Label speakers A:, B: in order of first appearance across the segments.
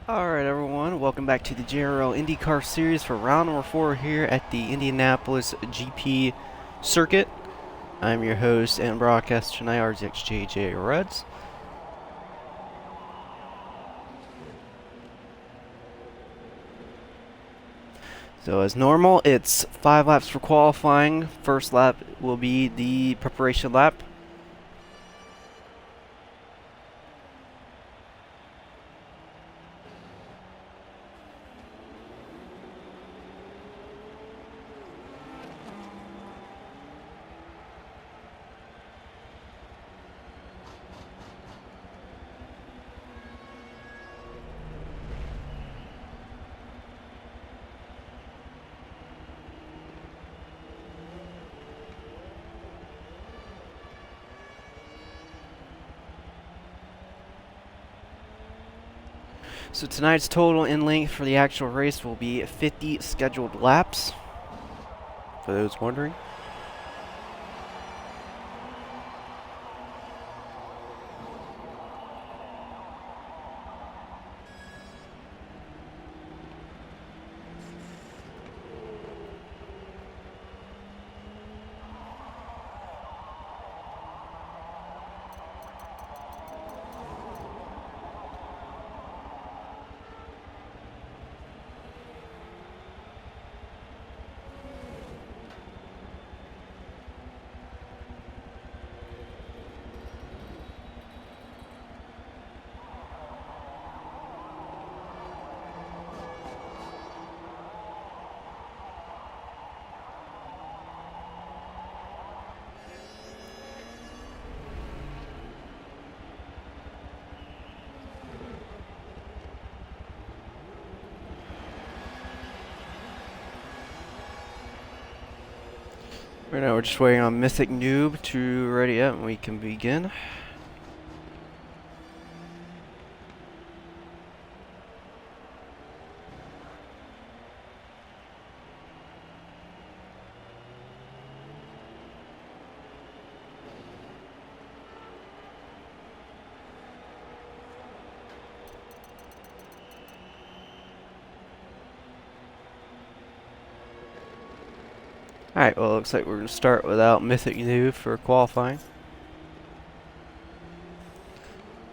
A: Alright everyone, welcome back to the JRL IndyCar series for round number 4 here at the Indianapolis GP circuit. I'm your host and broadcaster tonight, RZXJJ Reds. So as normal, it's 5 laps for qualifying. First lap will be the preparation lap. So tonight's total in length for the actual race will be 50 scheduled laps, for those wondering. Right now we're just waiting on Mythic Noob to ready up and we can begin. Alright, well it looks like we're going to start without Mythic Noob for qualifying.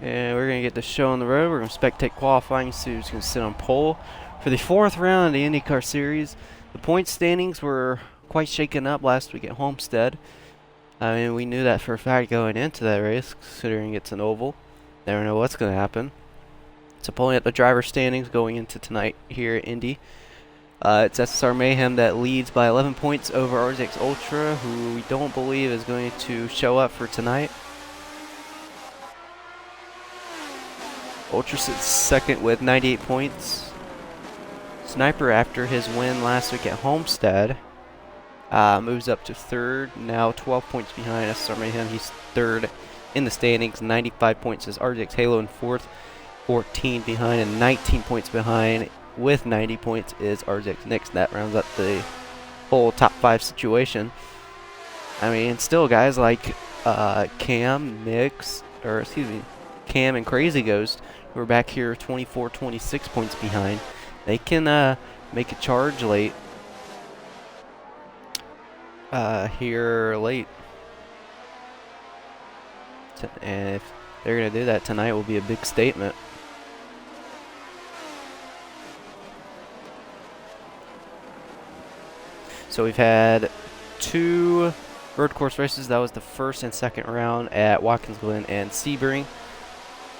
A: And we're going to get the show on the road. We're going to spectate qualifying, see who's going to sit on pole. For the 4th round of the IndyCar Series, the point standings were quite shaken up last week at Homestead. I mean, we knew that for a fact going into that race, considering it's an oval. Never know what's going to happen. So pulling up the driver standings going into tonight here at Indy. It's SSR Mayhem that leads by 11 points over RZX Ultra, who we don't believe is going to show up for tonight. Ultra sits second with 98 points. Sniper, after his win last week at Homestead, moves up to third, now 12 points behind SSR Mayhem. He's third in the standings, 95 points is RZX Halo in fourth, 14 behind, and 19 points behind with 90 points is RZX Nix. That rounds up the whole top 5 situation. I mean, still guys like Cam, Nix, or excuse me, Cam and Crazy Ghost, who are back here 24, 26 points behind. They can make a charge late. Here late. And if they're going to do that tonight, will be a big statement. So we've had 2 road course races. That was the first and second round at Watkins Glen and Sebring.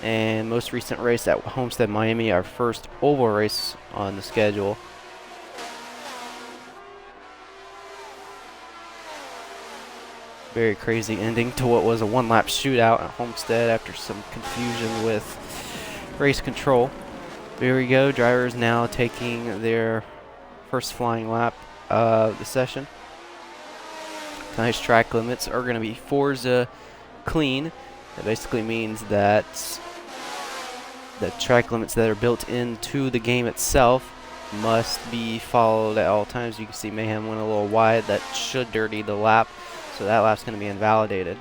A: And most recent race at Homestead, Miami, our first oval race on the schedule. Very crazy ending to what was a 1-lap shootout at Homestead after some confusion with race control. Here we go, drivers now taking their first flying lap of the session. Tonight's track limits are going to be Forza clean. That basically means that the track limits that are built into the game itself must be followed at all times. You can see Mayhem went a little wide. That should dirty the lap, so that lap's going to be invalidated.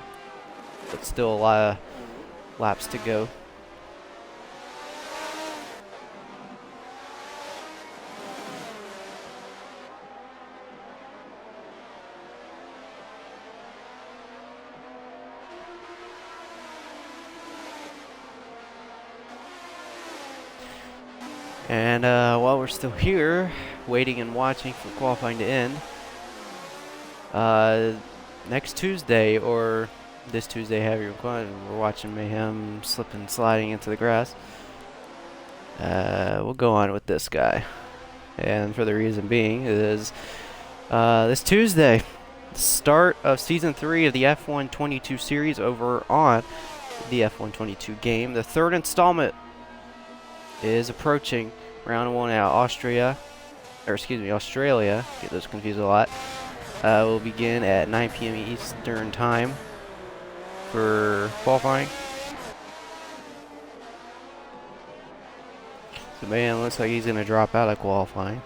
A: But still a lot of laps to go. And while we're still here, waiting and watching for qualifying to end, next Tuesday, or this Tuesday, however you want, we're watching Mayhem slip and sliding into the grass. We'll go on with this guy. And for the reason being is this Tuesday, the start of Season 3 of the F122 series over on the F122 game. The third installment is approaching. Round 1 out. Australia. Get those confused a lot. Will begin at 9 p.m. Eastern Time for qualifying. So, man, looks like he's going to drop out of qualifying.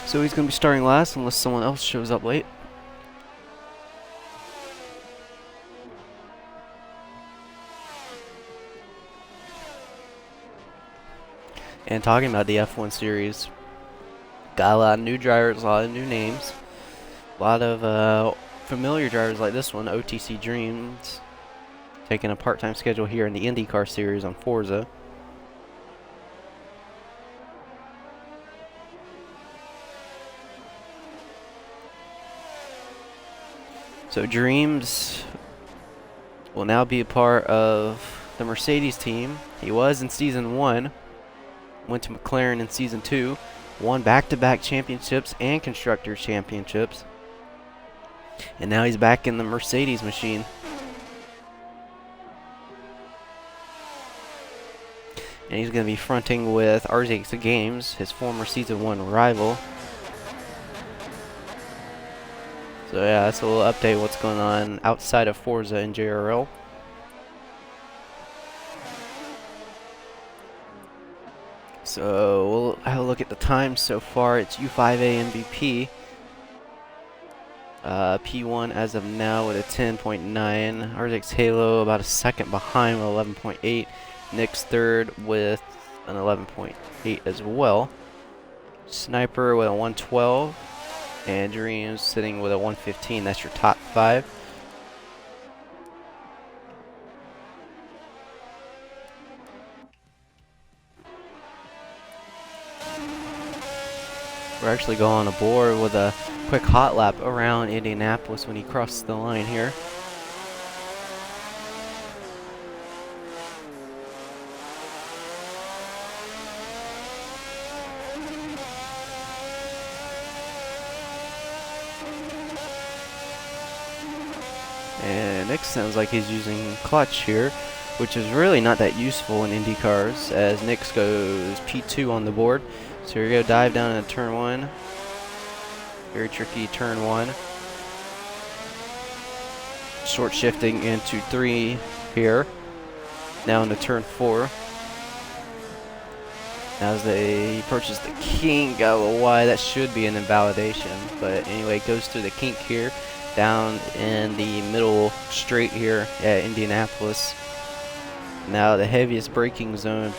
A: So he's going to be starting last unless someone else shows up late. And talking about the F1 series, got a lot of new drivers, a lot of new names, a lot of familiar drivers like this one, OTC Dreams, taking a part-time schedule here in the IndyCar series on Forza. So Dreams will now be a part of the Mercedes team. He was in Season 1. Went to McLaren in Season 2, won back-to-back championships and Constructors' Championships. And now he's back in the Mercedes machine. And he's going to be fronting with RZX Games, his former Season 1 rival. So yeah, that's a little update of what's going on outside of Forza and JRL. So we'll have a look at the time so far. It's U5A MVP. P1 as of now with a 10.9. RZX Halo about a second behind with 11.8. Nick's third with an 11.8 as well. Sniper with a 112. And Dreams sitting with a 115. That's your top 5. We're actually going aboard with a quick hot lap around Indianapolis when he crosses the line here. And Nick sounds like he's using clutch here, which is really not that useful in Indy cars, as Nick goes P2 on the board. So here we go, dive down into turn 1. Very tricky turn 1. Short shifting into 3 here. Now into turn 4. As they approaches the kink, got a little wide, that should be an invalidation. But anyway, goes through the kink here, down in the middle straight here at Indianapolis. Now the heaviest braking zone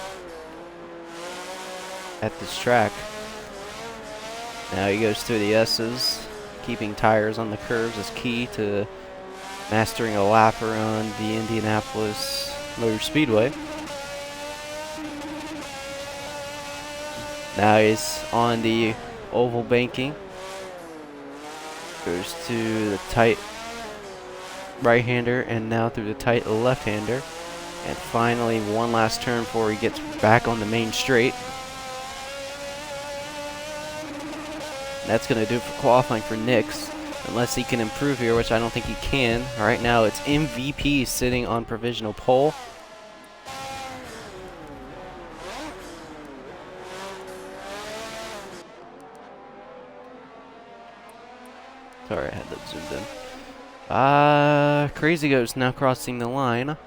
A: at this track. Now he goes through the S's. Keeping tires on the curves is key to mastering a lap around the Indianapolis Motor Speedway. Now he's on the oval banking. Goes to the tight right-hander and now through the tight left-hander. And finally one last turn before he gets back on the main straight. That's going to do it for qualifying for Nix, unless he can improve here, which I don't think he can. Right now it's MVP sitting on provisional pole. Sorry, I had that zoomed in. Crazy Ghost now crossing the line.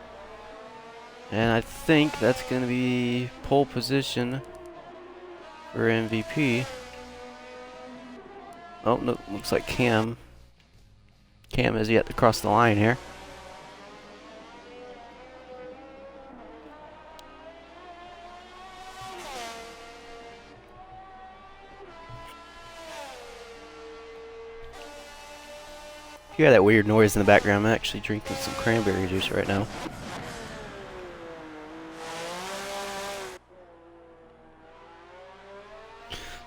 A: And I think that's going to be pole position for MVP. Oh, no, looks like Cam. Cam has yet to cross the line here. If you hear that weird noise in the background, I'm actually drinking some cranberry juice right now.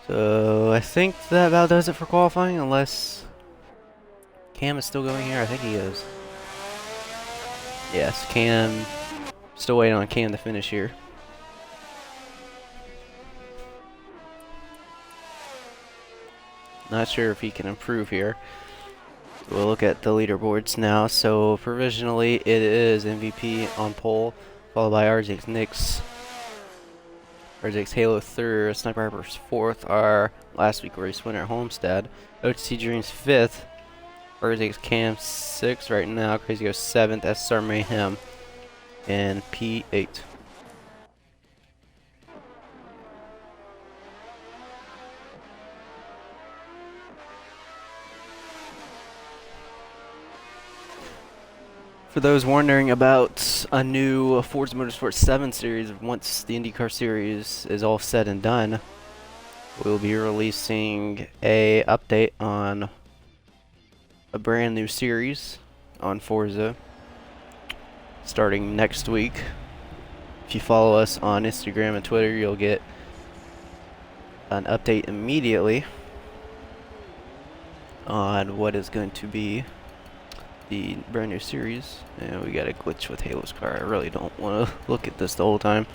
A: So I think that about does it for qualifying, unless Cam is still going here. I think he is. Yes, Cam. Still waiting on Cam to finish here. Not sure if he can improve here. We'll look at the leaderboards now. So provisionally, it is MVP on pole, followed by RJX Nix, RJX Halo third, Sniper Harper's fourth, our last week race winner at Homestead, OTC Dreams fifth, RJX Cam sixth right now, Crazy Ghost seventh, SR Mayhem in P8. For those wondering about a new Forza Motorsport 7 series, once the IndyCar series is all said and done, we'll be releasing a update on a brand new series on Forza starting next week. If you follow us on Instagram and Twitter, you'll get an update immediately on what is going to be the brand new series. And we got a glitch with Halo's car. I really don't want to look at this the whole time.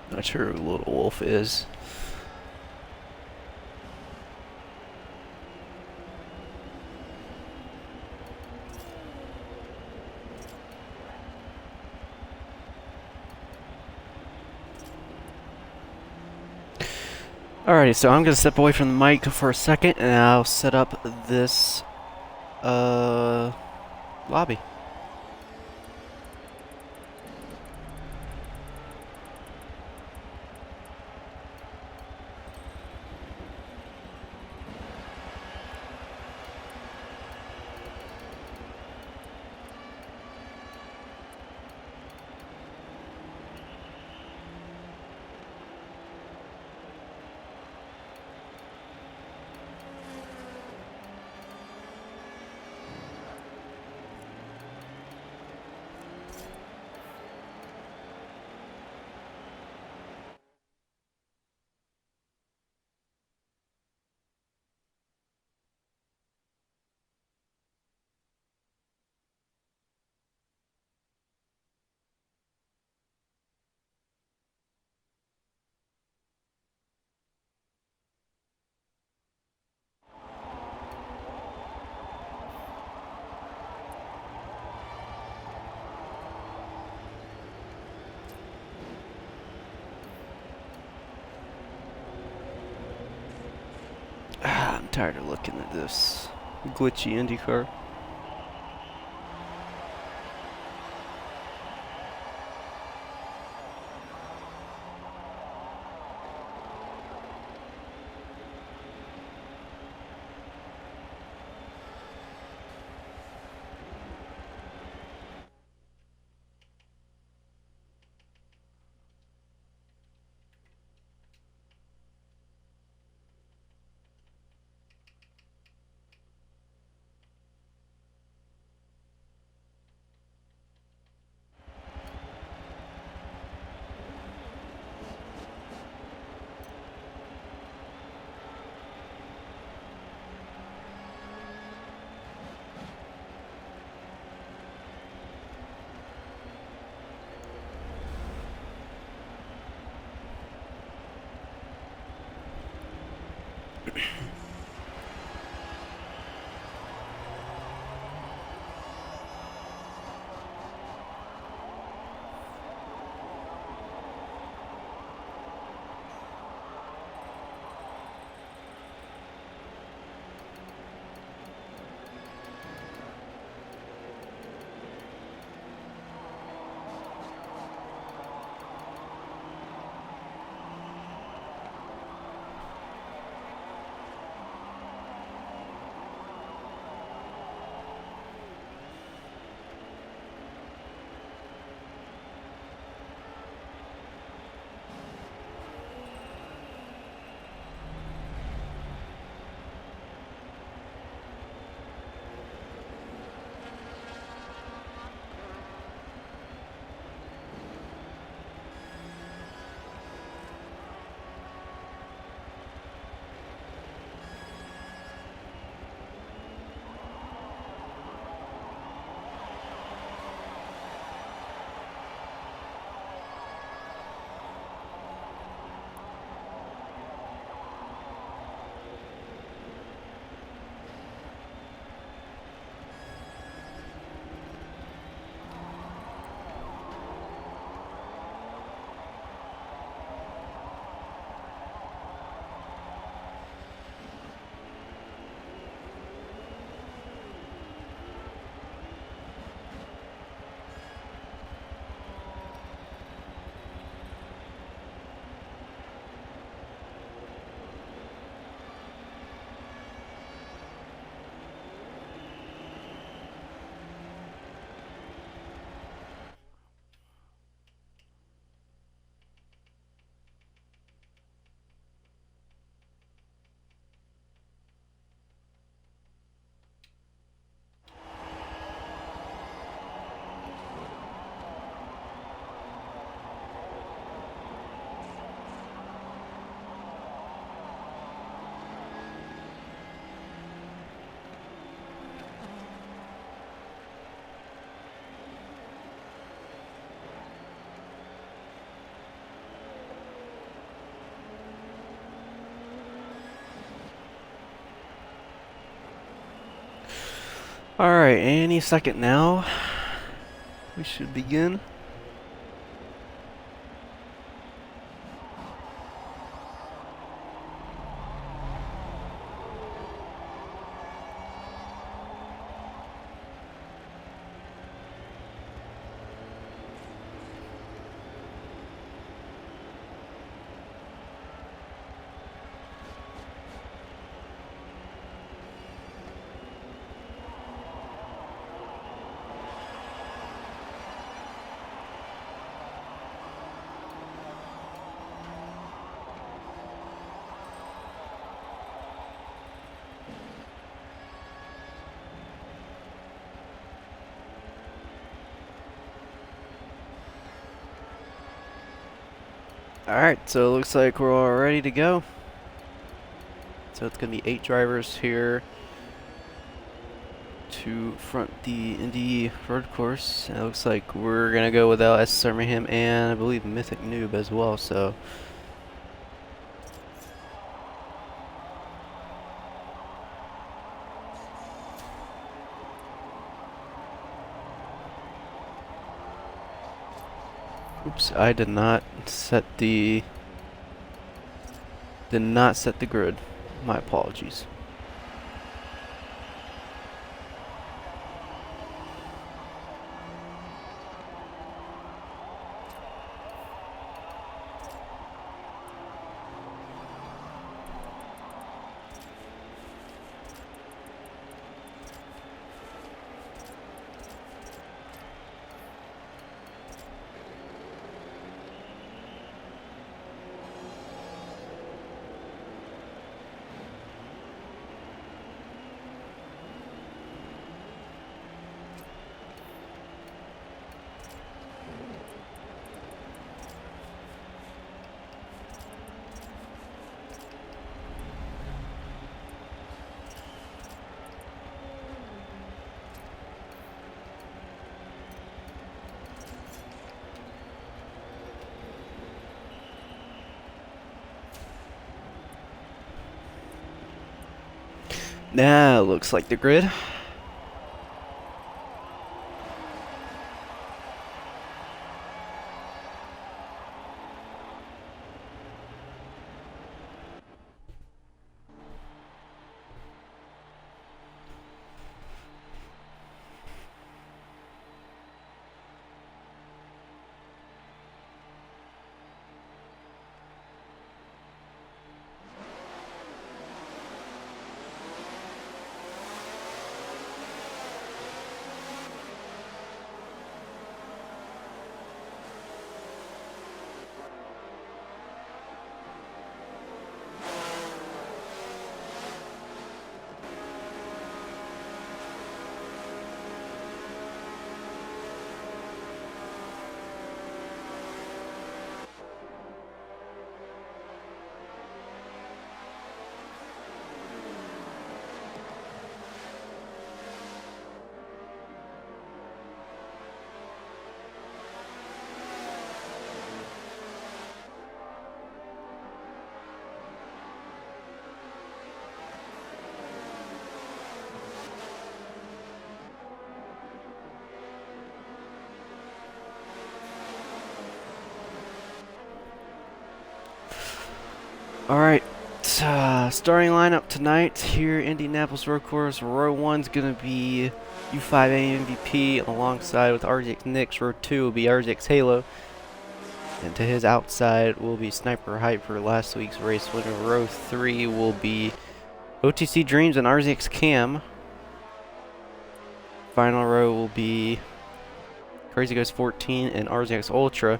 A: Not sure who Little Wolf is. Alrighty, so I'm gonna step away from the mic for a second and I'll set up this lobby. I'm tired of looking at this glitchy IndyCar. Alright, any second now. We should begin. Alright, so it looks like we're all ready to go. So it's going to be 8 drivers here to front the Indy road course. And it looks like we're going to go without S. Birmingham and I believe Mythic Noob as well. So oops, I did not set the grid. My apologies. Now looks like the grid. Alright, starting lineup tonight here, Indianapolis road course. Row 1's going to be U5A MVP alongside with RZX Nix. Row 2 will be RZX Halo. And to his outside will be Sniper Hyper, last week's race winner. Row 3 will be OTC Dreams and RZX Cam. Final row will be Crazy Ghost 14 and RZX Ultra.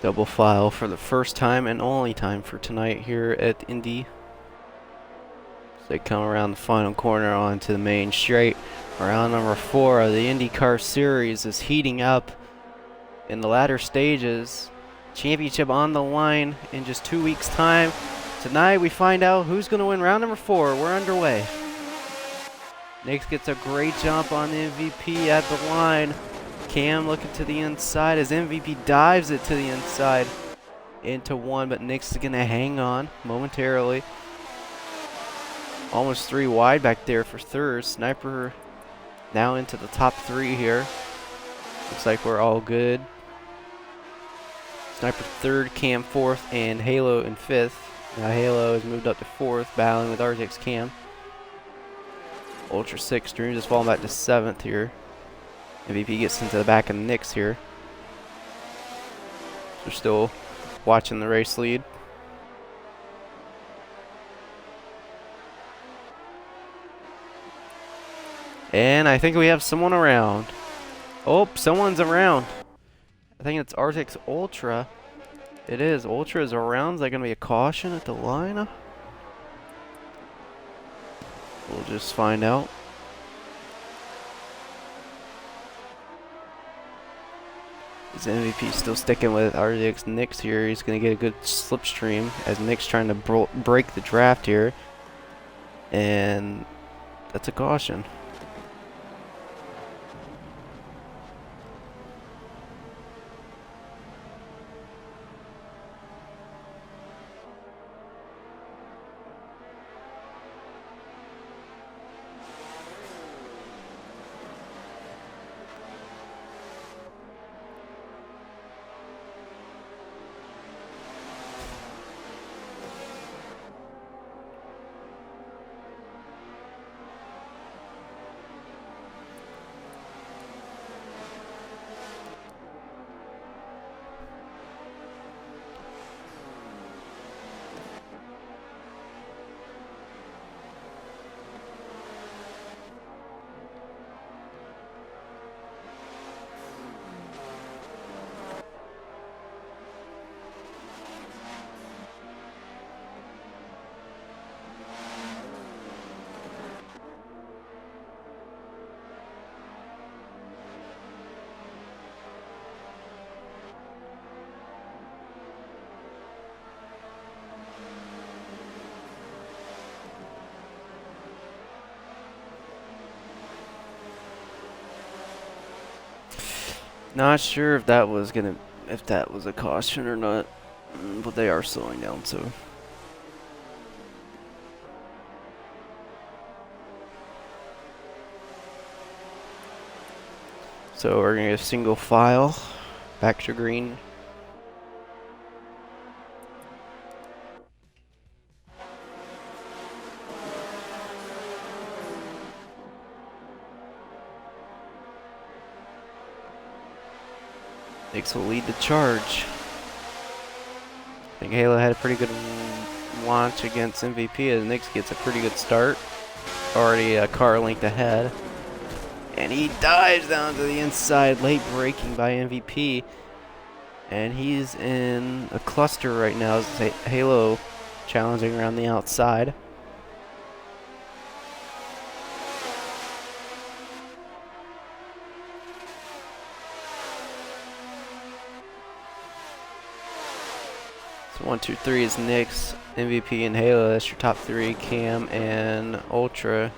A: Double file for the first time and only time for tonight here at Indy. So they come around the final corner onto the main straight. Round number 4 of the IndyCar series is heating up. in the latter stages. Championship on the line in just 2 weeks' time. Tonight we find out who's going to win round number 4. We're underway. Nix gets a great jump on the MVP at the line. Cam looking to the inside as MVP dives it to the inside into 1, but Nix is going to hang on momentarily. Almost 3 wide back there for third. Sniper now into the top 3 here. Looks like we're all good. Sniper 3rd, Cam 4th, and Halo in 5th. Now Halo has moved up to 4th, battling with Arctic's Cam. Ultra 6 Dreams is falling back to 7th here. MVP gets into the back of Nix here. We're still watching the race lead. And I think we have someone around. Oh, someone's around. I think it's Arctic's Ultra. It is. Ultra is around. Is that going to be a caution at the line? We'll just find out. Is MVP still sticking with Arctic's Nix here? He's going to get a good slipstream as Nix trying to break the draft here. And that's a caution. Not sure if that was a caution or not, but they are slowing down, so. So we're gonna get a single file back to green. Nix will lead the charge. I think Halo had a pretty good launch against MVP as Nix gets a pretty good start. Already a car length ahead. And he dives down to the inside, late braking by MVP. And he's in a cluster right now as Halo challenging around the outside. So 1, 2, 3 is Nix, MVP, and Halo. That's your top 3. Cam and Ultra.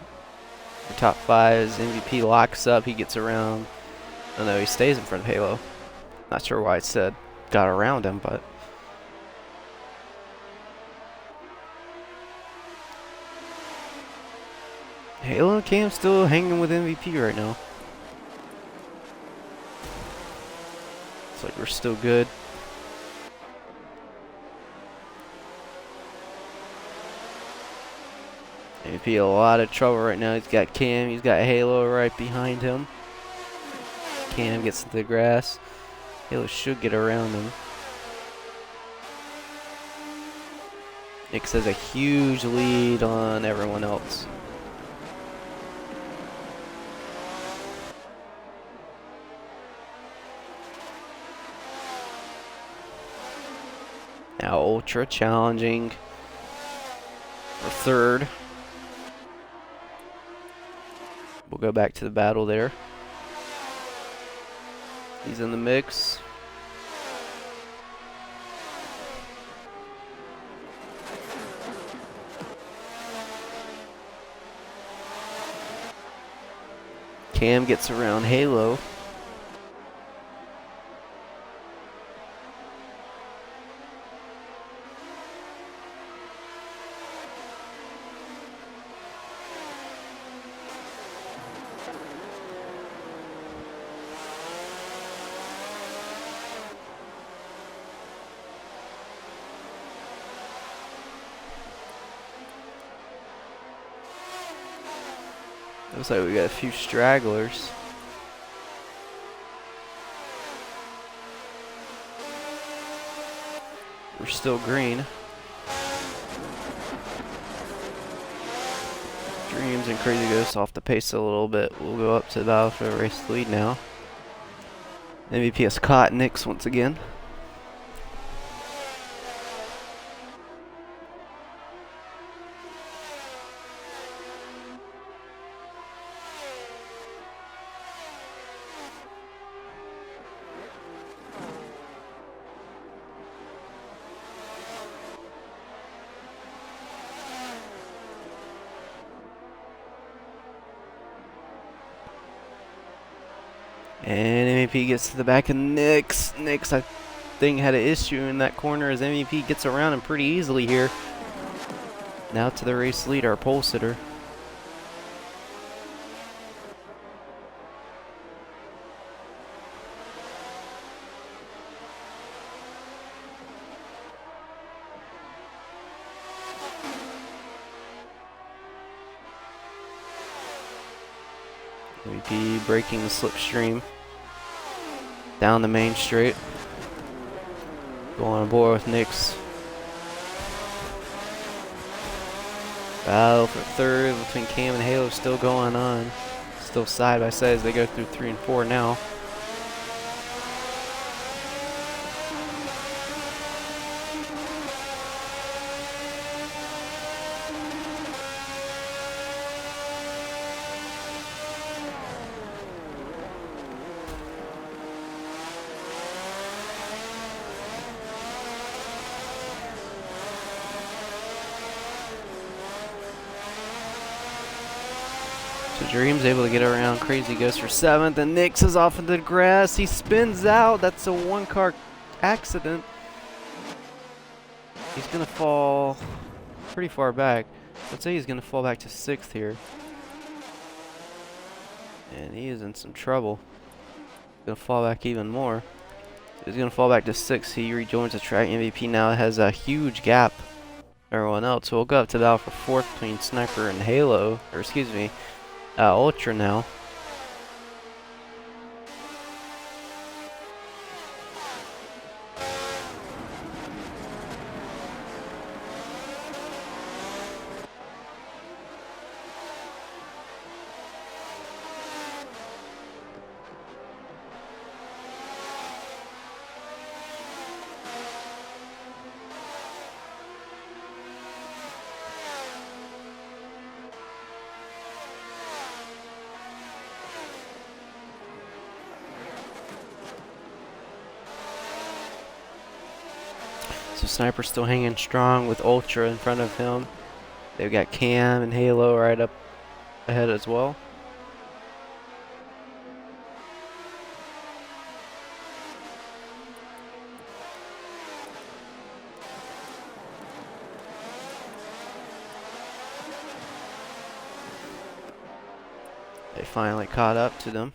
A: Your top 5 is MVP locks up. He gets around. Oh no, he stays in front of Halo. Not sure why it said got around him, but. Halo and Cam still hanging with MVP right now. Looks like we're still good. MVP a lot of trouble right now. He's got Cam, he's got Halo right behind him. Cam gets into the grass. Halo should get around him. Nix has a huge lead on everyone else. Now Ultra challenging for 3rd. We'll go back to the battle there. He's in the mix. Cam gets around Halo. Looks like we got a few stragglers. We're still green. Dreams and Crazy Ghosts off the pace a little bit. We'll go up to the battle for the race lead now. MVP has caught Nix once again. And MVP gets to the back of Nix. Nix, I think, had an issue in that corner as MVP gets around him pretty easily here. Now to the race lead, our pole sitter. MVP breaking the slipstream down the main straight. Going on board with Nix. Battle for third between Cam and Halo still going on. Still side by side as they go through 3 and 4 now. So Dream's able to get around Crazy Ghost for 7th, and Nix is off into the grass. He spins out. That's a 1-car accident. He's going to fall pretty far back. I'd say he's going to fall back to 6th here. And he is in some trouble. He's going to fall back even more. He's going to fall back to 6th. He rejoins the track. MVP now has a huge gap everyone else. So we'll go up to battle for 4th between Sniper and Halo. Or excuse me. Ultra now. So Sniper's still hanging strong with Ultra in front of him. They've got Cam and Halo right up ahead as well. They finally caught up to them.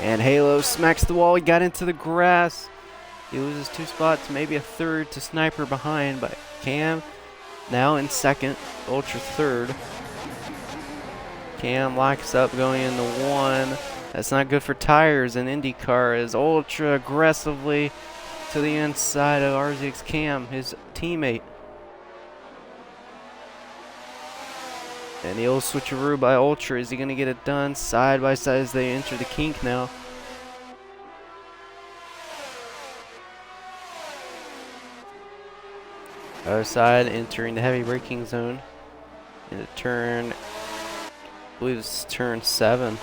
A: And Halo smacks the wall. He got into the grass. He loses 2 spots, maybe a 3rd to Sniper behind, but Cam now in 2nd, Ultra 3rd. Cam locks up going into 1. That's not good for tires in IndyCar as Ultra aggressively to the inside of RZX Cam, his teammate. And the old switcheroo by Ultra. Is he going to get it done side by side as they enter the kink now? Other side entering the heavy braking zone into turn, I believe it's turn 7.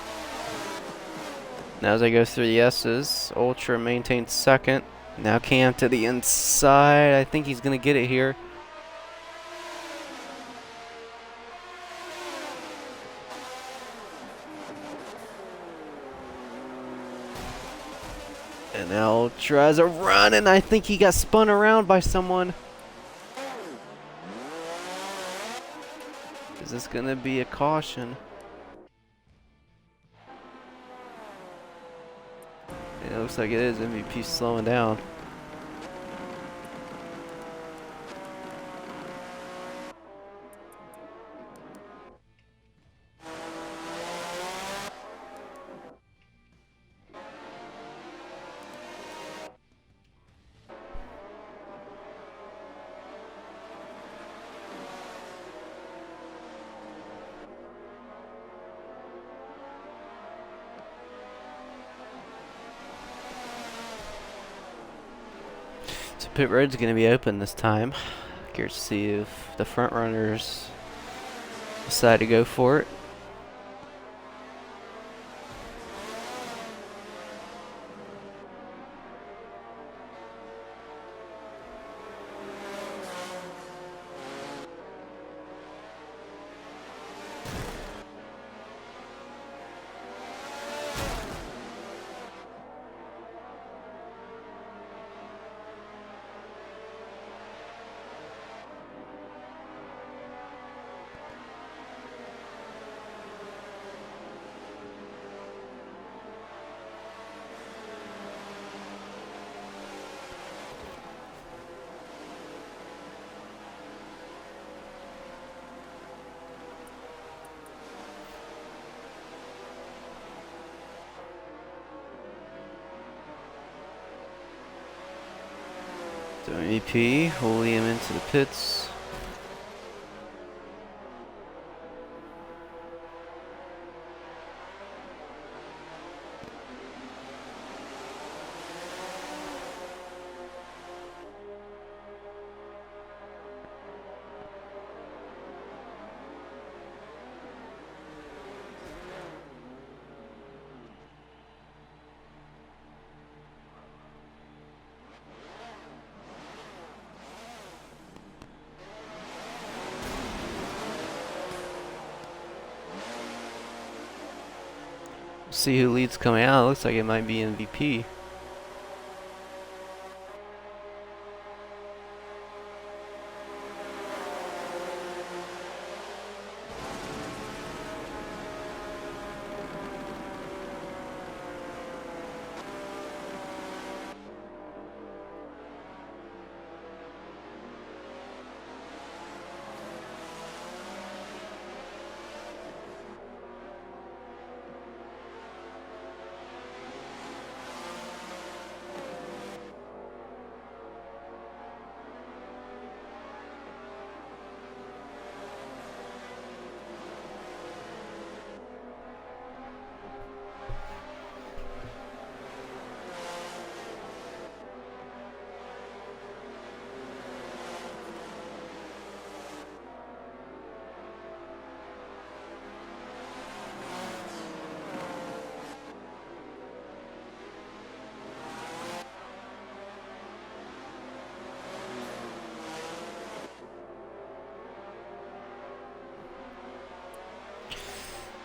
A: Now as I go through the S's, Ultra maintains 2nd. Now Cam to the inside. I think he's going to get it here. And now tries a run, and I think he got spun around by someone. Is this going to be a caution? It looks like it is. MVP slowing down. So pit road's going to be open this time. Curious to see if the front runners decide to go for it. So MVP, William into the pits. See who leads coming out. Looks like it might be MVP.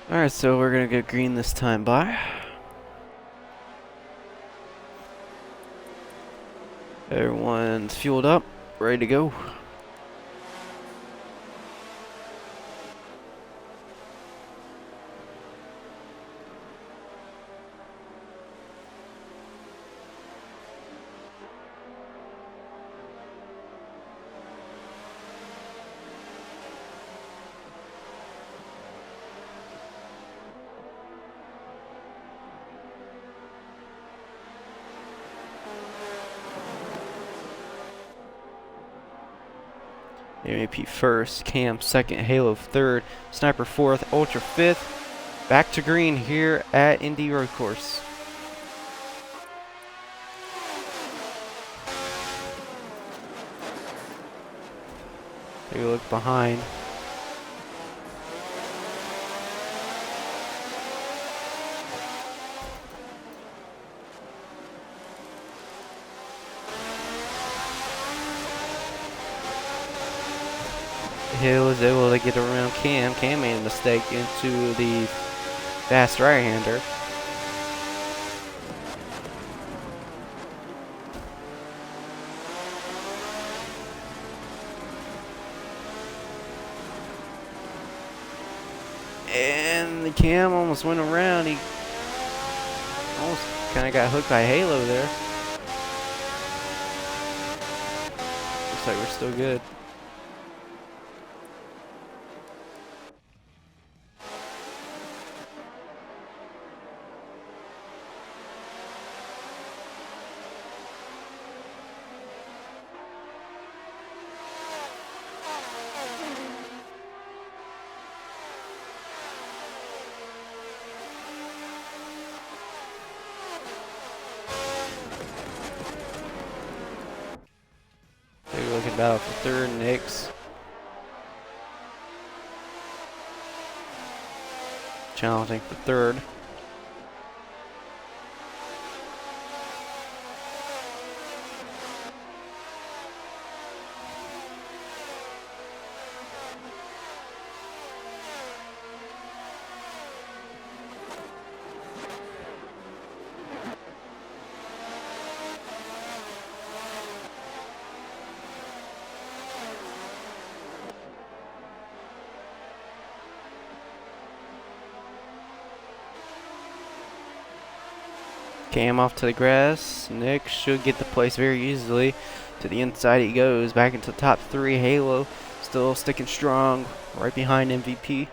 A: Alright, so we're gonna get green this time by. Everyone's fueled up, ready to go. MVP first, Cam second, Halo third, Sniper fourth, Ultra fifth. Back to green here at Indy Road Course. Take a look behind. He was able to get around Cam. Cam made a mistake into the fast right-hander. And the Cam almost went around. He almost kind of got hooked by Halo there. Looks like we're still good. They're looking battle for third. Nix challenging for third. Cam off to the grass. Nick should get the place very easily. To the inside he goes. Back into the top three. Halo still sticking strong. Right behind MVP.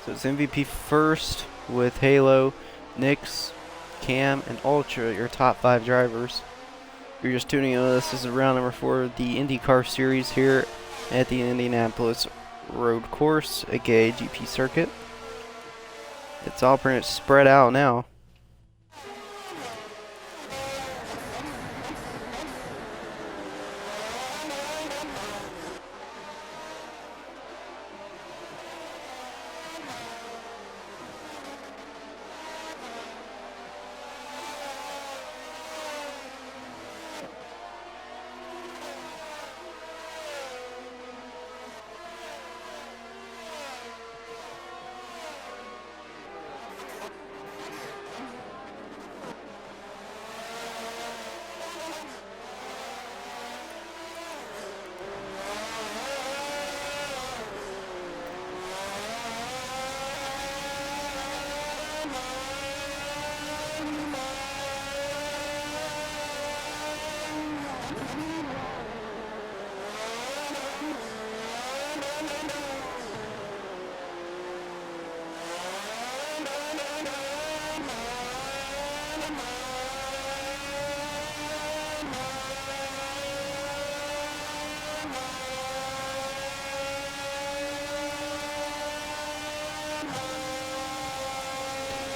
A: So it's MVP first with Halo, Nix, Cam, and Ultra, your top 5 drivers. If you're just tuning in with us, this is round number 4 of the IndyCar series here at the Indianapolis road course, aka GP circuit. It's all pretty much spread out now.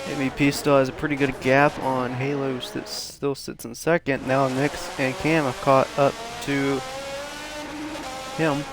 A: MVP still has a pretty good gap on Halo that still sits in second. Now Nix and Cam have caught up to him.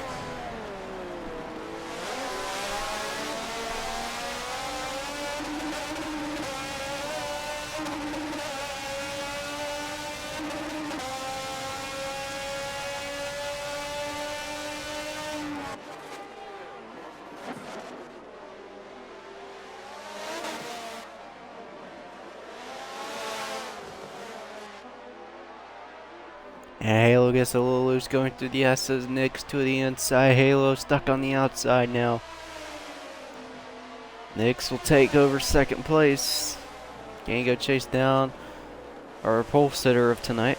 A: And Halo gets a little loose going through the S's. Nix to the inside. Halo stuck on the outside now. Nix will take over second place. Can't go chase down our pole sitter of tonight.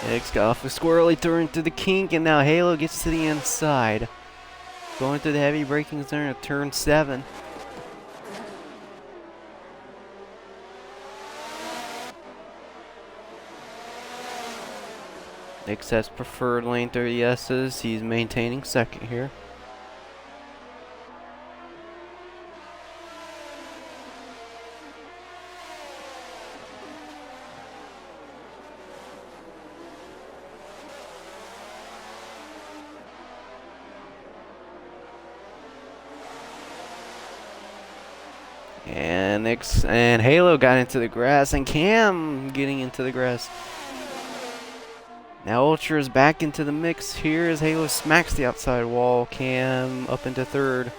A: Nick's got off a squirrely turn to the kink, and now Halo gets to the inside. Going through the heavy braking zone of turn 7. Nick sets preferred lane 30S's. He's maintaining second here. And Halo got into the grass, and Cam getting into the grass. Now Ultra is back into the mix here as Halo smacks the outside wall. Cam up into third.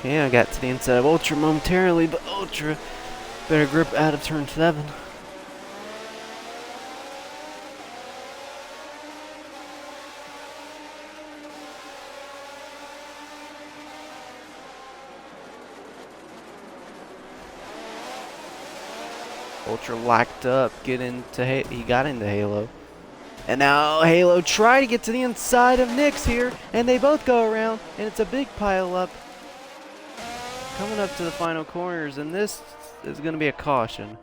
A: Yeah, I got to the inside of Ultra momentarily, but Ultra better grip out of turn 7. Ultra locked up, he got into Halo. And now Halo try to get to the inside of Nick's here, and they both go around, and it's a big pile up. Coming up to the final corners, and this is going to be a caution.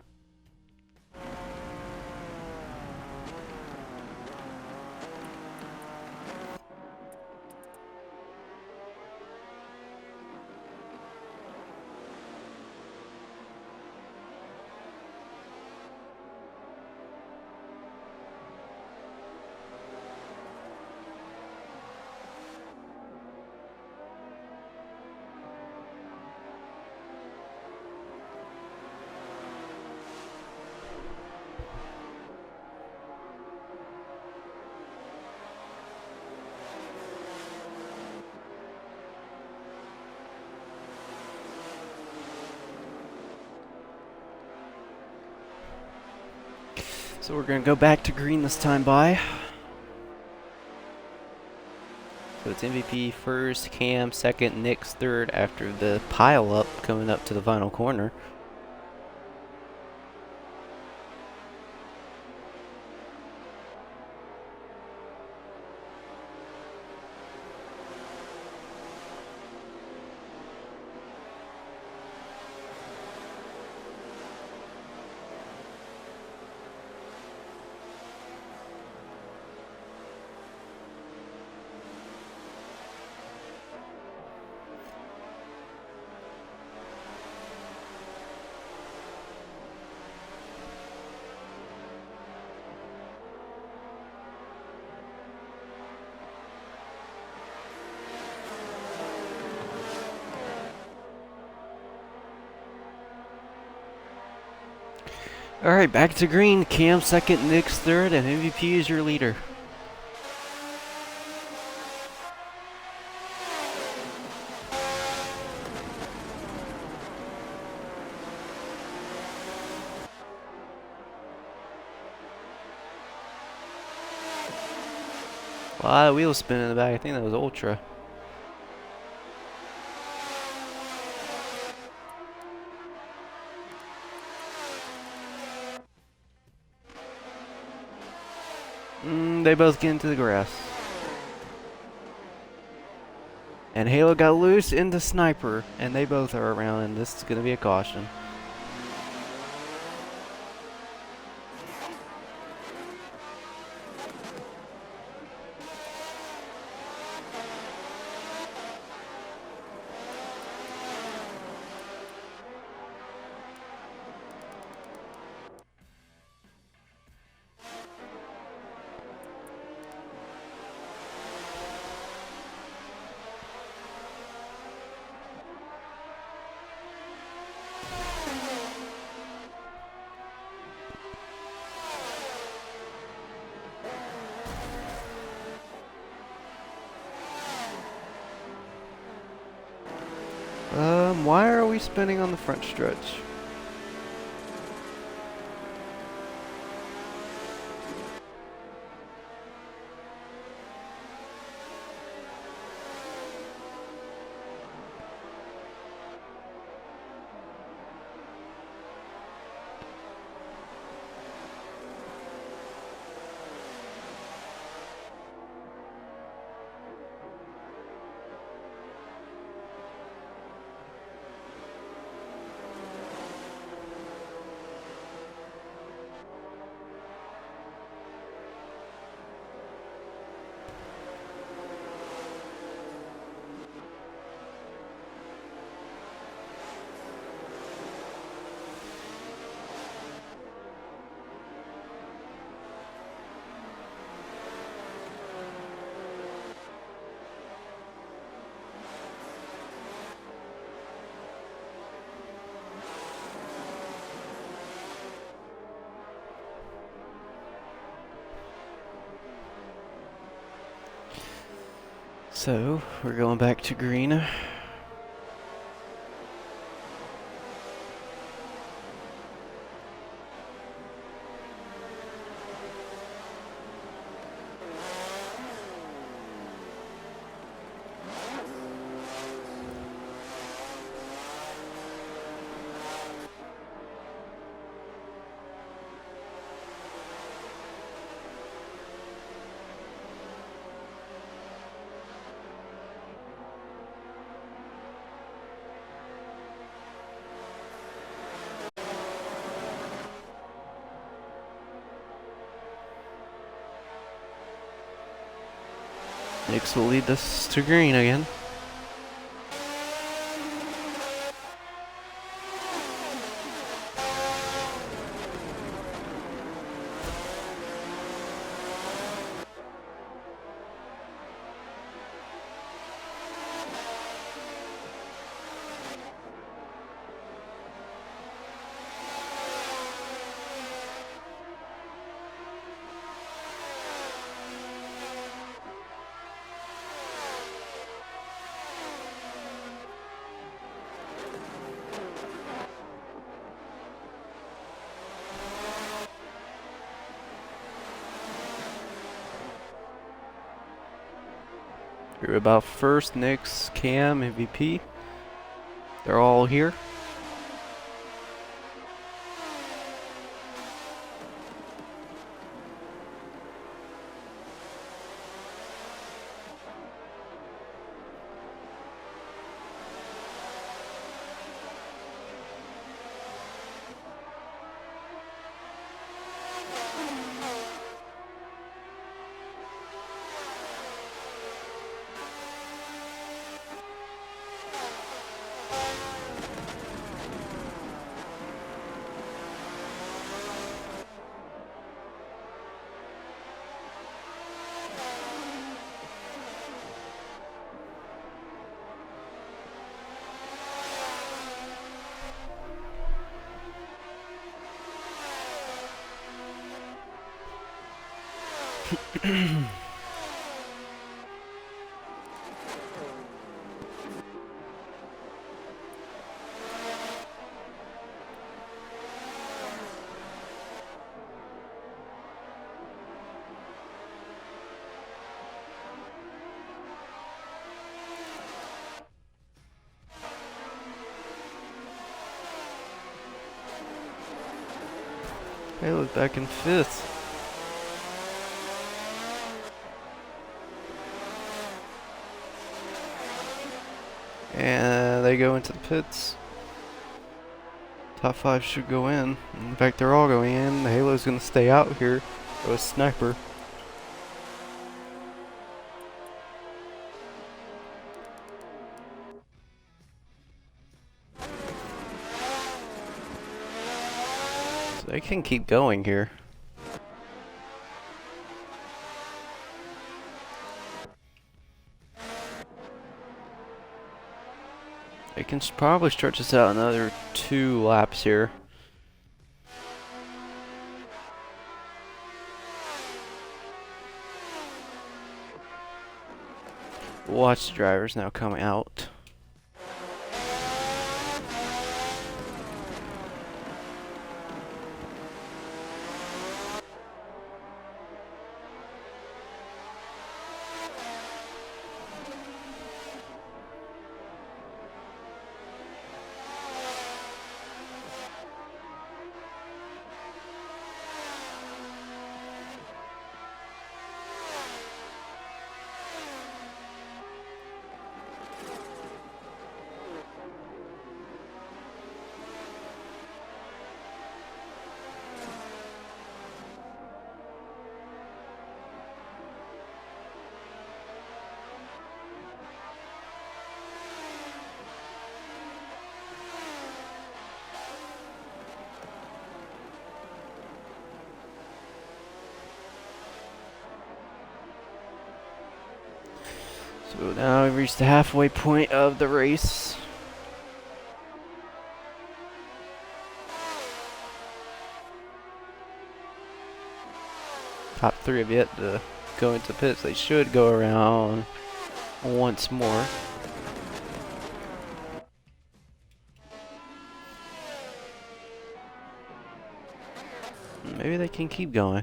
A: So we're going to go back to green this time by. So it's MVP first, Cam second, Nick's third after the pile up coming up to the final corner. Alright, back to green. Cam second, Nick's third, and MVP is your leader. A lot of wheel spin in the back. I think that was Ultra. They both get into the grass. And Halo got loose into Sniper, and they both are around, and this is going to be a caution. Why are we spinning on the front stretch? So, we're going back to green. Nix will lead us to green again. We're about first, Nix, Cam, MVP. They're all here. Hey, look, back in fifth. And they go into the pits. Top 5 should go in. In fact, they're all going in. The Halo's going to stay out here. Go Sniper. So they can keep going here. They can probably stretch this out another 2 laps here. Watch the drivers now coming out. So now we've reached the halfway point of the race. Top 3 have yet to go into pits. They should go around once more. Maybe they can keep going.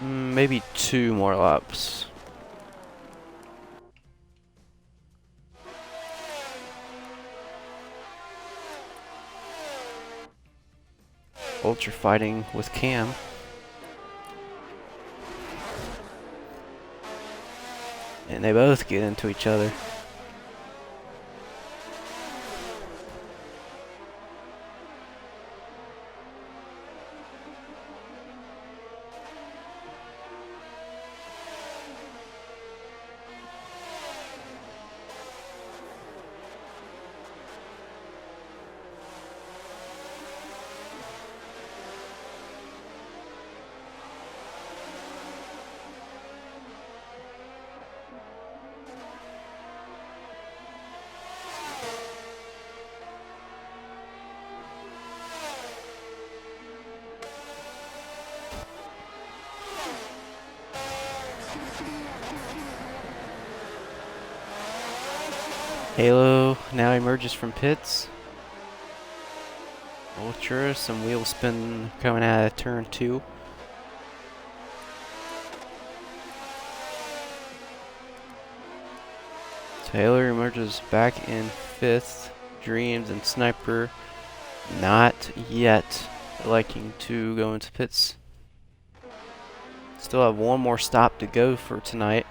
A: Maybe 2 more laps. Ultra fighting with Cam. And they both get into each other. Halo now emerges from pits. Ultra, some wheel spin coming out of turn 2. Taylor emerges back in 5th. Dreams and Sniper not yet liking to go into pits. Still have 1 more stop to go for tonight.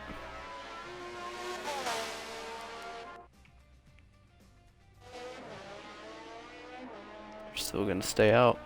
A: Still gonna stay out.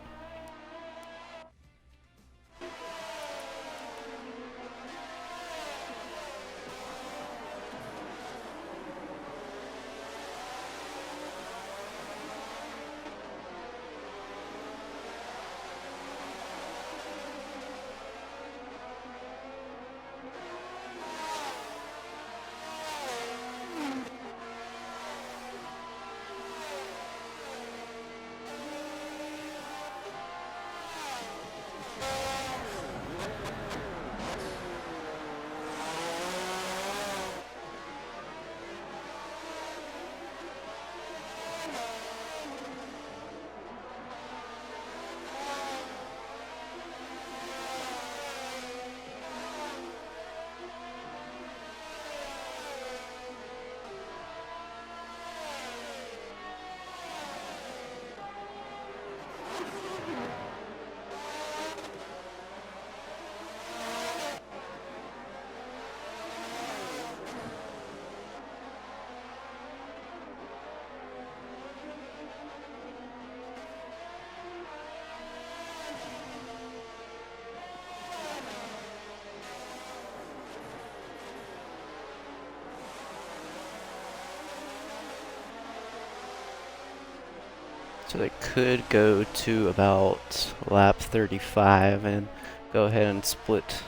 A: So they could go to about lap 35 and go ahead and split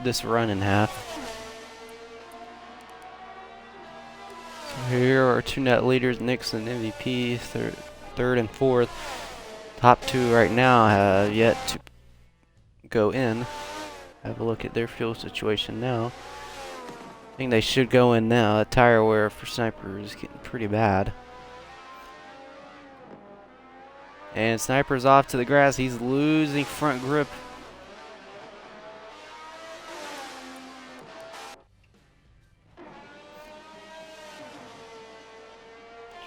A: this run in half. So here are two net leaders, Nixon MVP, third and fourth. Top two right now have yet to go in. Have a look at their fuel situation now. I think they should go in now. That tire wear for Sniper is getting pretty bad. And Sniper's off to the grass. He's losing front grip.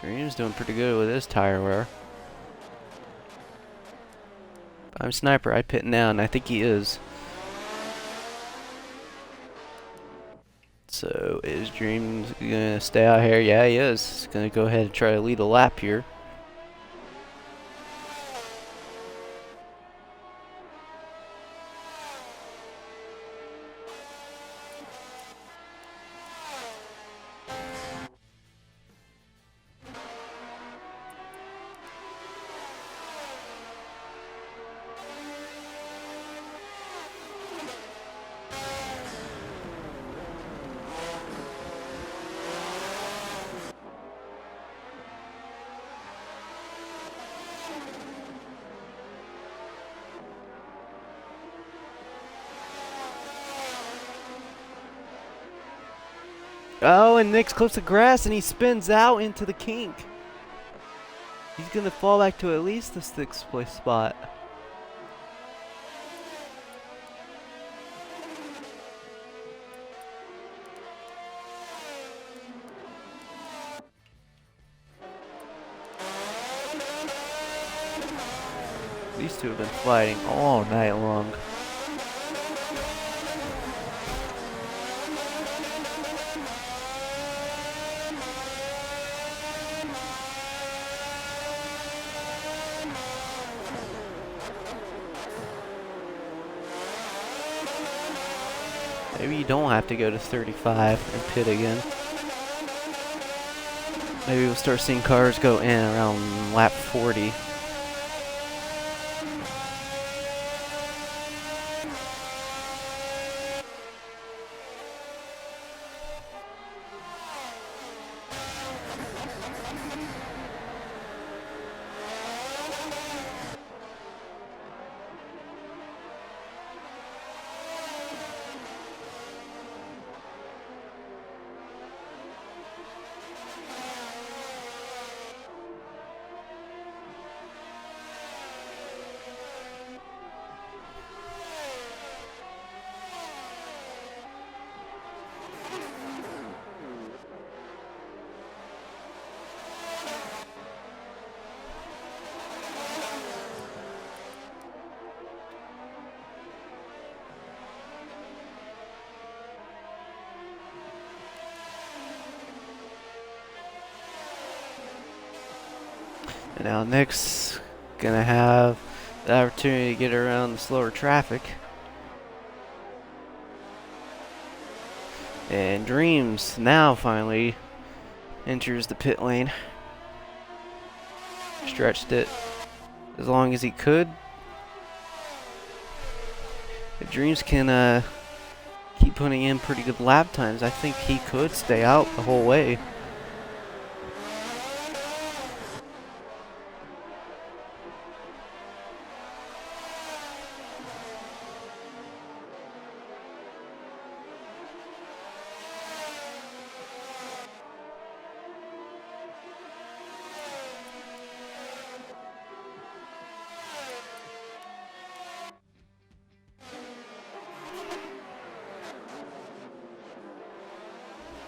A: Dream's doing pretty good with his tire wear. If I'm Sniper, I'd pit now, and I think he is. So is Dream gonna stay out here? Yeah, he is. He's gonna go ahead and try to lead a lap here. Oh, and Nick's close to grass, and he spins out into the kink. He's gonna fall back to at least the 6th place spot. These two have been fighting all night long. Maybe you don't have to go to 35 and pit again. Maybe we'll start seeing cars go in around lap 40. And now Nick's gonna have the opportunity to get around the slower traffic. And Dreams now finally enters the pit lane. Stretched it as long as he could. If Dreams can keep putting in pretty good lap times, I think he could stay out the whole way.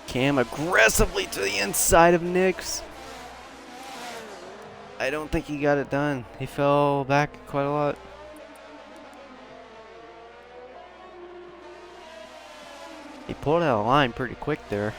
A: Cam aggressively to the inside of Nick's. I don't think he got it done. He fell back quite a lot. He pulled out of line pretty quick there.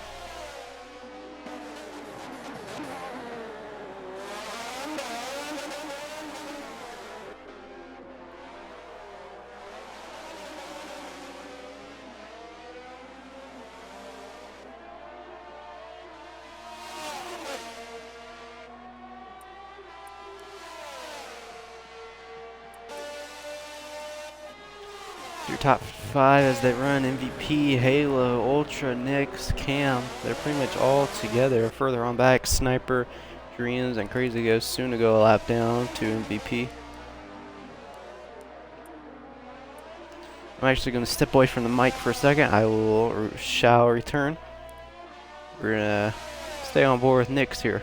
A: Your top 5 as they run MVP, Halo, Ultra, Nix, Cam. They're pretty much all together. Further on back, Sniper, Dreams, and Crazy Ghost soon to go a lap down to MVP. I'm actually going to step away from the mic for a second. Shall return. We're going to stay on board with Nix here.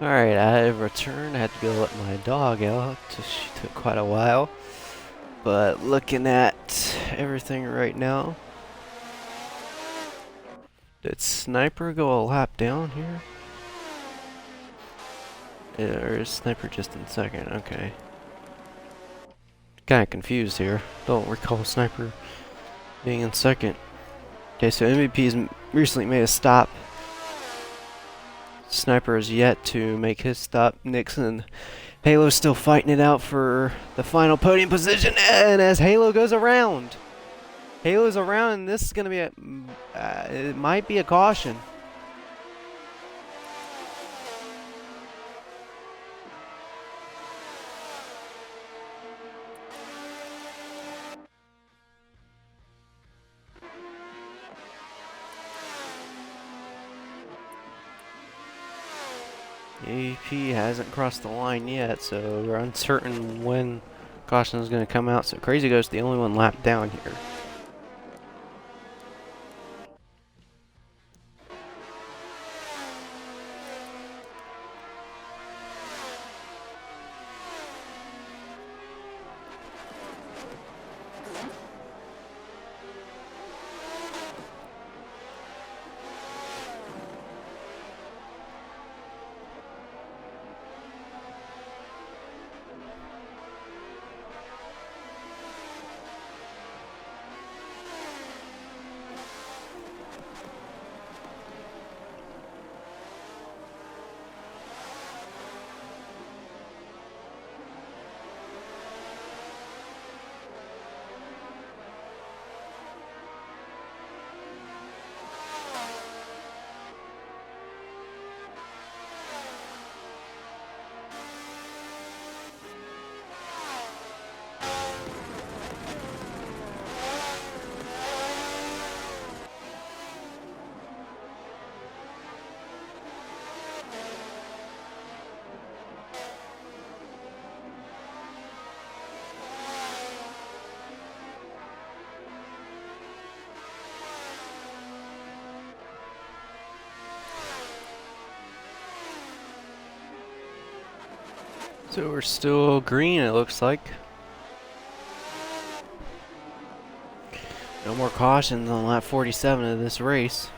A: Alright, I returned. I had to go let my dog out. She took quite a while. But looking at everything right now, did Sniper go a lap down here? Yeah, or is Sniper just in second? Okay. Kinda confused here. Don't recall Sniper being in second. Okay, so MVP's recently made a stop. Sniper is yet to make his stop. Nixon, Halo's still fighting it out for the final podium position, and as Halo goes around, Halo's around, and this is going to be it might be a caution. AP hasn't crossed the line yet, so we're uncertain when caution is going to come out. So Crazy Ghost, the only one lapped down here. So we're still green, it looks like. No more cautions on lap 47 of this race.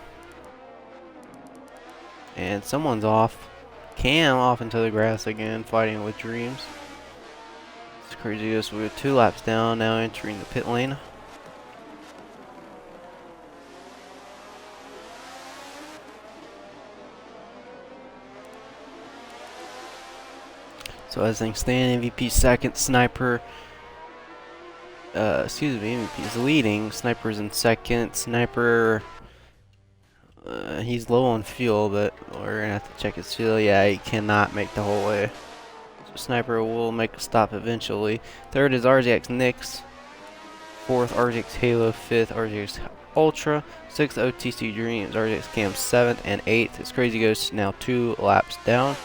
A: And someone's off. Cam off into the grass again, fighting with Dreams. It's Crazy Ghost with 2 laps down, now entering the pit lane. So as things stand, MVP second, Sniper, MVP is leading. Sniper's in second. Sniper, he's low on fuel, but we're gonna have to check his fuel. Yeah, he cannot make the whole way. So Sniper will make a stop eventually. Third is RZX Nix. Fourth, RZX Halo. Fifth, RZX Ultra. Sixth, OTC Dreams. RZX Cam 7th, and 8th is Crazy Ghost, now 2 laps down.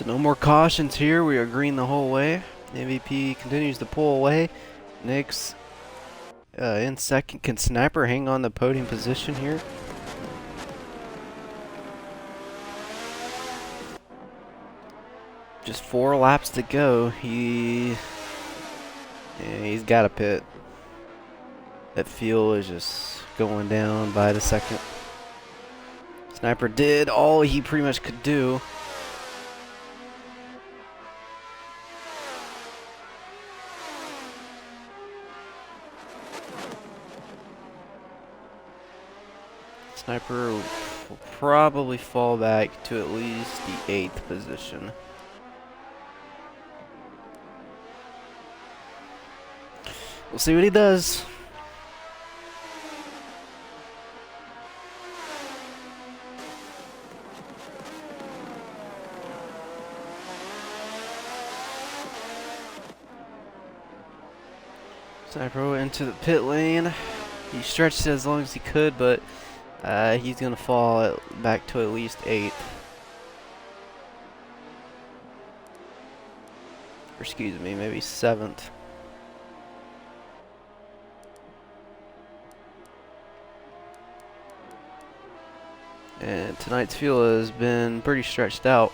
A: So no more cautions here. We are green the whole way. MVP continues to pull away. Nick's in second. Can Sniper hang on the podium position here? Just 4 laps to go. He's got a pit. That fuel is just going down by the second. Sniper did all he pretty much could do. Sniper will probably fall back to at least the 8th position. We'll see what he does. Sniper into the pit lane. He stretched it as long as he could, but he's going to fall back to at least 8th. Or excuse me, maybe 7th. And tonight's fuel has been pretty stretched out.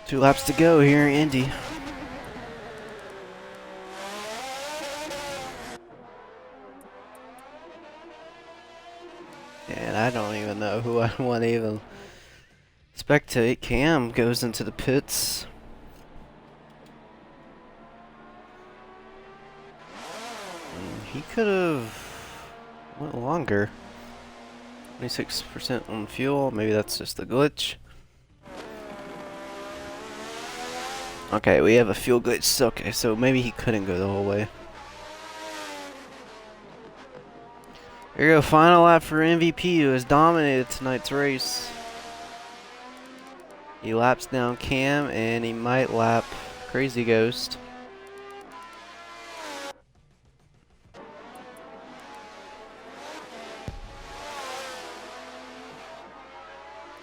A: Two laps to go here in Indy. And I don't even know who I want to even spectate. Cam goes into the pits. He could have went longer. 26% on fuel. Maybe that's just the glitch. Okay, we have a fuel glitch. Okay, so maybe he couldn't go the whole way. Here you go, final lap for MVP, who has dominated tonight's race. He laps down Cam, and he might lap Crazy Ghost.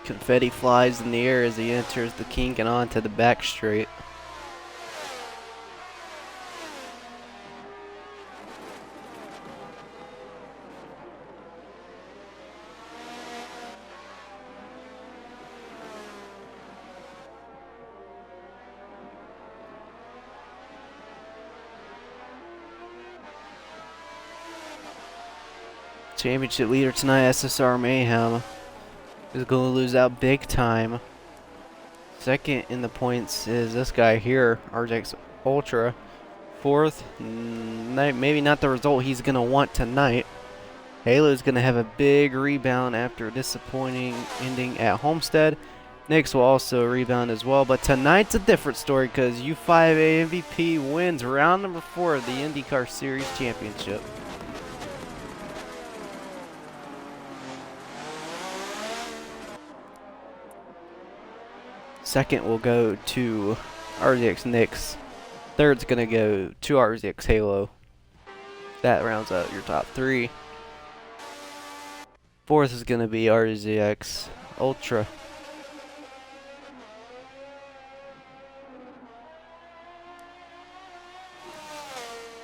A: Confetti flies in the air as he enters the kink and onto the back straight. Championship leader tonight, SSR Mayhem, is going to lose out big time. Second in the points is this guy here, RJX Ultra. Fourth, maybe not the result he's going to want tonight. Halo's going to have a big rebound after a disappointing ending at Homestead. Nix will also rebound as well, but tonight's a different story because U5A MVP wins round number 4 of the IndyCar Series Championship. Second will go to RZX Nix. Third's going to go to RZX Halo. That rounds out your top 3. Fourth is going to be RZX Ultra.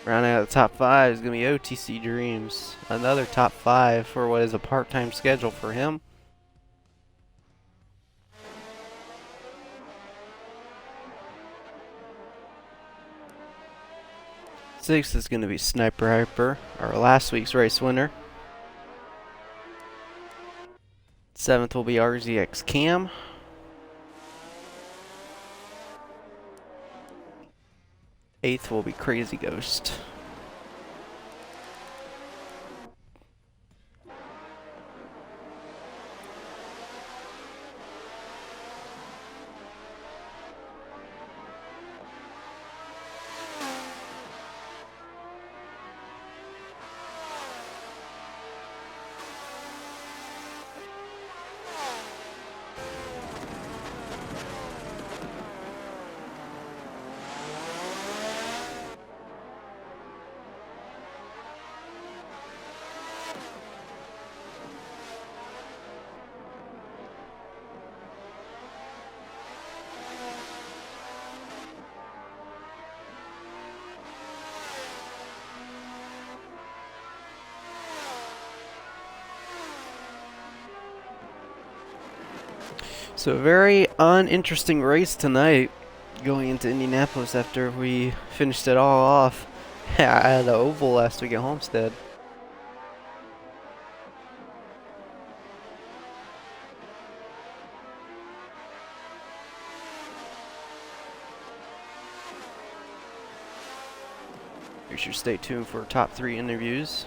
A: Rounding out the top 5 is going to be OTC Dreams. Another top 5 for what is a part-time schedule for him. Sixth is going to be Sniper Hyper, our last week's race winner. Seventh will be RZX Cam. Eighth will be Crazy Ghost. So a very uninteresting race tonight going into Indianapolis after we finished it all off at the Oval last week at Homestead. You should stay tuned for top 3 interviews.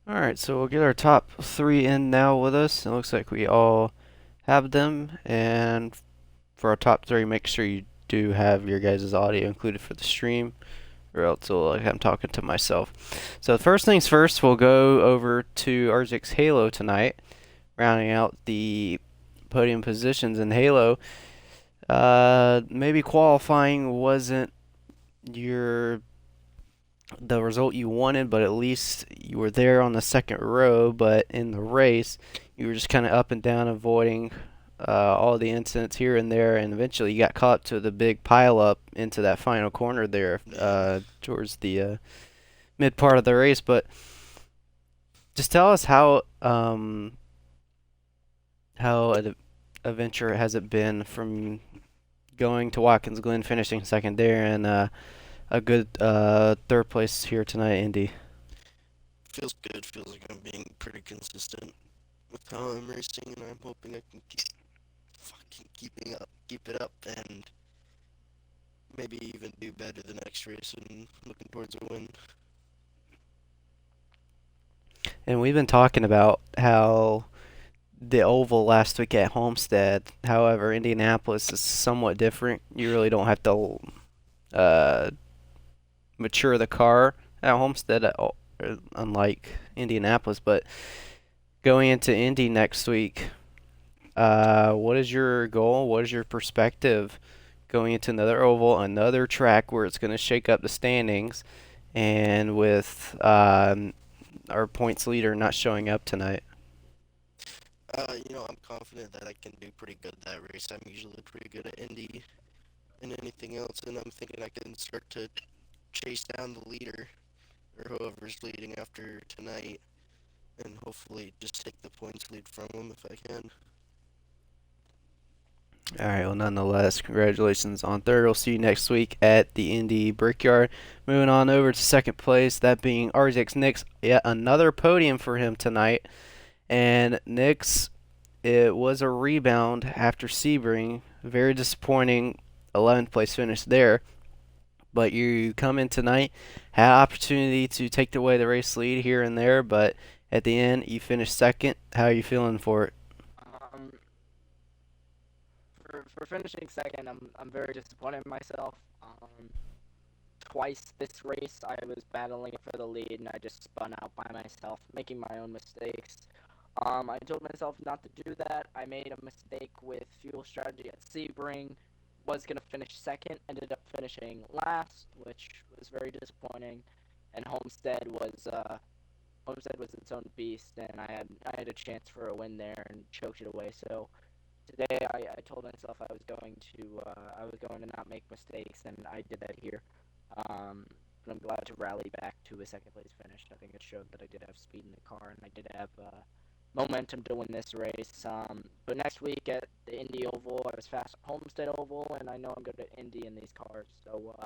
A: Alright, so we'll get our top 3 in now with us. It looks like we all have them. And for our top 3, make sure you do have your guys' audio included for the stream, or else it'll like I'm talking to myself. So first things first, we'll go over to RZX Halo tonight, rounding out the podium positions in Halo. Maybe qualifying wasn't the result you wanted, but at least you were there on the second row. But in the race, you were just kind of up and down, avoiding all the incidents here and there, and eventually you got caught to the big pile up into that final corner there towards the mid part of the race. But just tell us how adventure has it been from going to Watkins Glen, finishing second there, and a good third place here tonight, Indy.
B: Feels good. Feels like I'm being pretty consistent with how I'm racing, and I'm hoping I can keep it up, and maybe even do better the next race, and looking towards a win.
A: And we've been talking about how the oval last week at Homestead, however, Indianapolis is somewhat different. You really don't have to mature the car at Homestead, unlike Indianapolis, but going into Indy next week, what is your goal? What is your perspective going into another oval, another track where it's going to shake up the standings, and with our points leader not showing up tonight?
B: I'm confident that I can do pretty good at that race. I'm usually pretty good at Indy and anything else, and I'm thinking I can start to chase down the leader or whoever's leading after tonight, and hopefully just take the points lead from him if I can.
A: All right, well, nonetheless, congratulations on third. We'll see you next week at the Indy Brickyard. Moving on over to second place, that being RZX Nick's, yet another podium for him tonight. And Nick's, it was a rebound after Sebring. Very disappointing 11th place finish there. But you come in tonight, had opportunity to take away the race lead here and there, but at the end, you finished second. How are you feeling for it?
C: Um, for finishing second, I'm very disappointed in myself. Twice this race, I was battling for the lead, and I just spun out by myself, making my own mistakes. I told myself not to do that. I made a mistake with fuel strategy at Sebring. Was gonna finish second, ended up finishing last, which was very disappointing. And Homestead was its own beast, and I had a chance for a win there and choked it away. So today I told myself I was going to not make mistakes, and I did that here. But I'm glad to rally back to a second place finish. I think it showed that I did have speed in the car, and I did have momentum to win this race. But next week at the Indy Oval, I was fast at Homestead Oval, and I know I'm good at Indy in these cars. So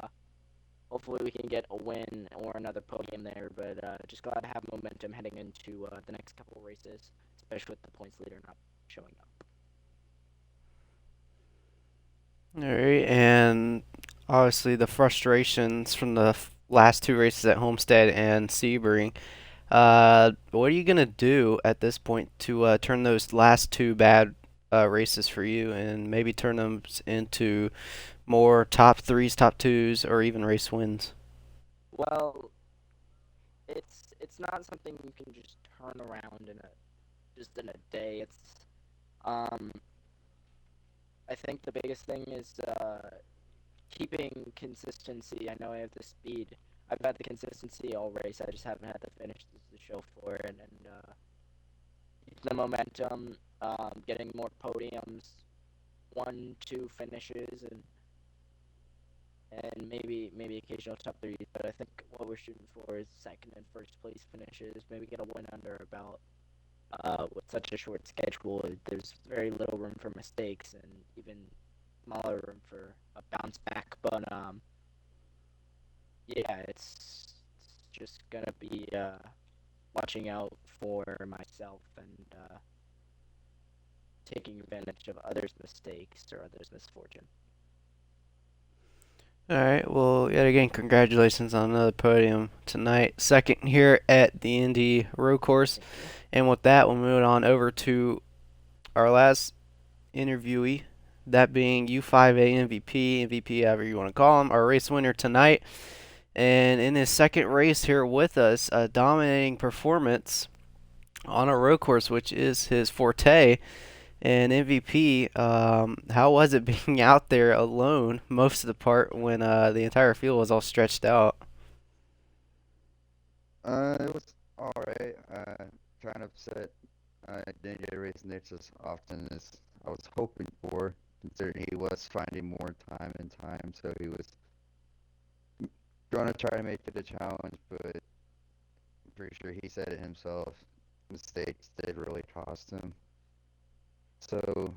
C: hopefully we can get a win or another podium there. But just glad to have momentum heading into the next couple races, especially with the points leader not showing up.
A: All right, and obviously the frustrations from the last two races at Homestead and Sebring. What are you gonna do at this point to turn those last two bad races for you, and maybe turn them into more top threes, top twos, or even race wins?
C: Well, it's not something you can just turn around in a day. Um I think the biggest thing is keeping consistency. I know I have the speed. I've had the consistency all race. I just haven't had the finish to show for it, and keep the momentum. Getting more podiums, 1, 2 finishes, and maybe occasional top threes. But I think what we're shooting for is second and first place finishes. Maybe get a win under our belt. With such a short schedule, there's very little room for mistakes and even smaller room for a bounce back. But yeah, it's just gonna be watching out for myself and taking advantage of others' mistakes or others' misfortune.
A: All right. Well, yet again, congratulations on another podium tonight. Second here at the Indy Road Course.
C: Thank you.
A: And with that, we'll move on over to our last interviewee, that being U5A MVP, however you want to call him, our race winner tonight. And in his second race here with us, a dominating performance on a road course, which is his forte. And MVP, how was it being out there alone most of the part when the entire field was all stretched out?
D: It was alright. Kind of upset. I didn't get a race next as often as I was hoping for, considering he was finding more time and time, so he was gonna try to make it a challenge, but I'm pretty sure he said it himself. Mistakes did really cost him. So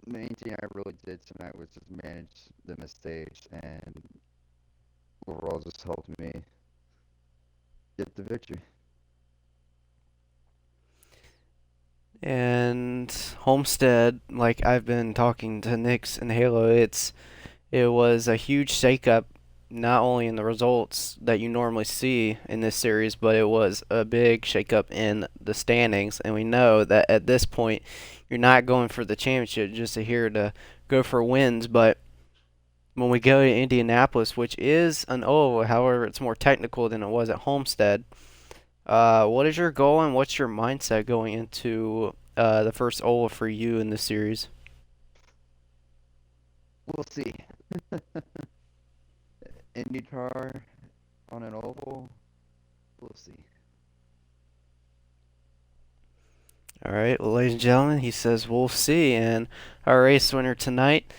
D: main thing I really did tonight was just manage the mistakes and overall just helped me get the victory.
A: And Homestead, like I've been talking to Nix and Halo, it was a huge shakeup, not only in the results that you normally see in this series, but it was a big shakeup in the standings. And we know that at this point, you're not going for the championship, just here to go for wins. But when we go to Indianapolis, which is an oval, however, it's more technical than it was at Homestead. What is your goal and what's your mindset going into the first oval for you in this series?
D: We'll see. IndyCar on an oval. We'll see.
A: All right, well, ladies and gentlemen, he says we'll see. And our race winner tonight,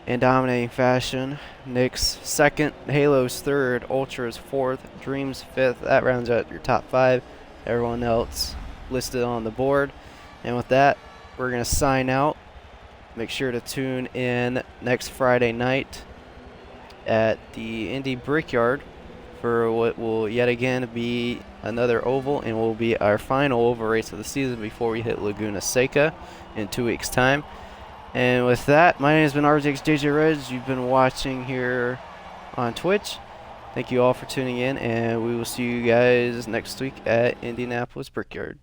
A: in dominating fashion, Nick's second, Halo's third, Ultra's fourth, Dream's fifth. That rounds out your top five. Everyone else listed on the board. And with that, we're going to sign out. Make sure to tune in next Friday night at the Indy Brickyard for what will yet again be another oval and will be our final oval race of the season before we hit Laguna Seca in 2 weeks' time. And with that, my name has been RJX JJ Reds. You've been watching here on Twitch. Thank you all for tuning in, and we will see you guys next week at Indianapolis Brickyard.